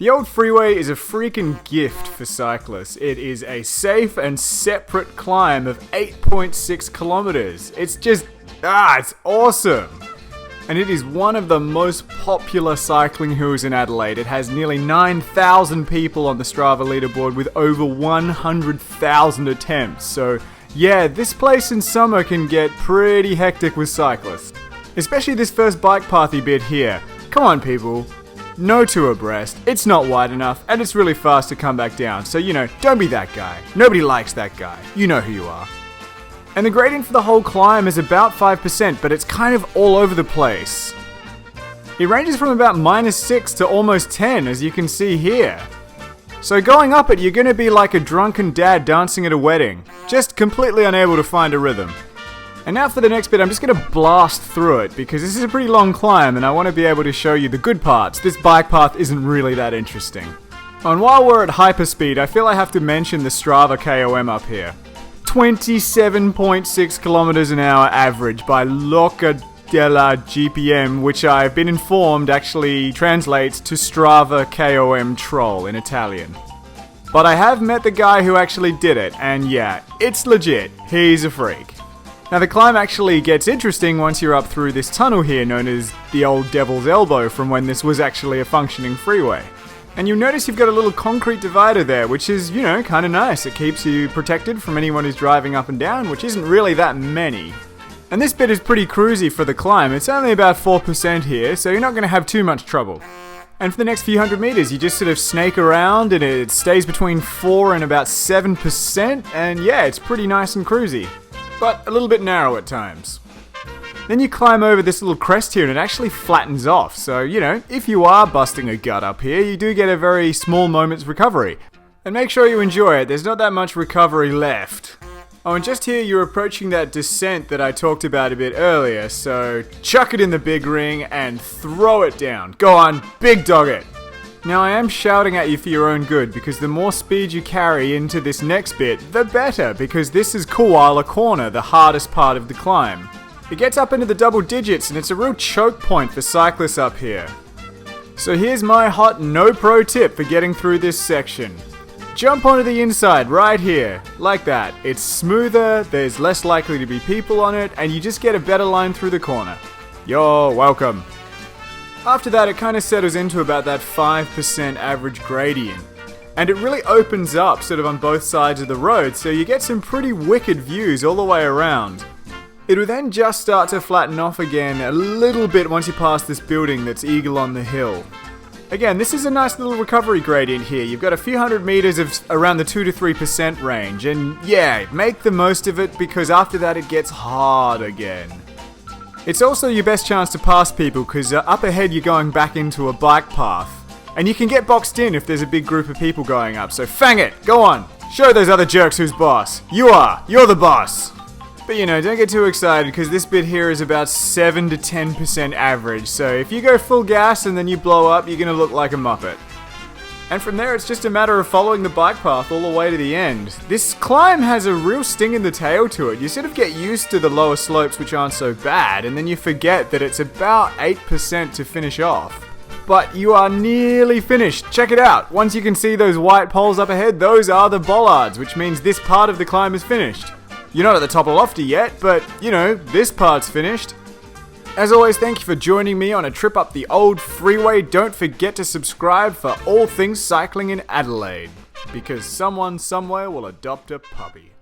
The Old Freeway is a freaking gift for cyclists. It is a safe and separate climb of 8.6 kilometers. It's just, it's awesome. And it is one of the most popular cycling hills in Adelaide. It has nearly 9,000 people on the Strava leaderboard with over 100,000 attempts. So yeah, this place in summer can get pretty hectic with cyclists. Especially this first bike pathy bit here. Come on people. No two abreast, it's not wide enough, and it's really fast to come back down. So, don't be that guy. Nobody likes that guy. You know who you are. And the gradient for the whole climb is about 5%, but it's kind of all over the place. It ranges from about -6 to almost 10, as you can see here. So going up it, you're going to be like a drunken dad dancing at a wedding, just completely unable to find a rhythm. And now for the next bit, I'm just going to blast through it, because this is a pretty long climb and I want to be able to show you the good parts. This bike path isn't really that interesting. And while we're at hyperspeed, I feel I have to mention the Strava KOM up here. 27.6 kilometers an hour average by Locadella GPM, which I've been informed actually translates to Strava KOM Troll in Italian. But I have met the guy who actually did it, and yeah, it's legit. He's a freak. Now the climb actually gets interesting once you're up through this tunnel here known as the Old Devil's Elbow from when this was actually a functioning freeway. And you'll notice you've got a little concrete divider there, which is, kind of nice. It keeps you protected from anyone who's driving up and down, which isn't really that many. And this bit is pretty cruisy for the climb. It's only about 4% here, so you're not going to have too much trouble. And for the next few hundred meters, you just sort of snake around and it stays between 4 and about 7%, and yeah, it's pretty nice and cruisy. But a little bit narrow at times. Then you climb over this little crest here and it actually flattens off. So, if you are busting a gut up here, you do get a very small moment's recovery. And make sure you enjoy it, there's not that much recovery left. Oh, and just here you're approaching that descent that I talked about a bit earlier, so chuck it in the big ring and throw it down. Go on, big dog it. Now I am shouting at you for your own good, because the more speed you carry into this next bit, the better, because this is Koala Corner, the hardest part of the climb. It gets up into the double digits and it's a real choke point for cyclists up here. So here's my hot no pro tip for getting through this section. Jump onto the inside right here, like that. It's smoother, there's less likely to be people on it, and you just get a better line through the corner. You're welcome. After that, it kind of settles into about that 5% average gradient. And it really opens up sort of on both sides of the road, so you get some pretty wicked views all the way around. It will then just start to flatten off again a little bit once you pass this building that's Eagle on the Hill. Again, this is a nice little recovery gradient here. You've got a few hundred meters of around the 2 to 3% range, and yeah, make the most of it because after that it gets hard again. It's also your best chance to pass people because up ahead you're going back into a bike path. And you can get boxed in if there's a big group of people going up, so fang it, go on. Show those other jerks who's boss. You're the boss. But don't get too excited because this bit here is about 7 to 10% average. So if you go full gas and then you blow up, you're going to look like a muppet. And from there, it's just a matter of following the bike path all the way to the end. This climb has a real sting in the tail to it. You sort of get used to the lower slopes, which aren't so bad, and then you forget that it's about 8% to finish off. But you are nearly finished. Check it out. Once you can see those white poles up ahead, those are the bollards, which means this part of the climb is finished. You're not at the top of Lofty yet, but, this part's finished. As always, thank you for joining me on a trip up the Old Freeway. Don't forget to subscribe for all things cycling in Adelaide, because someone somewhere will adopt a puppy.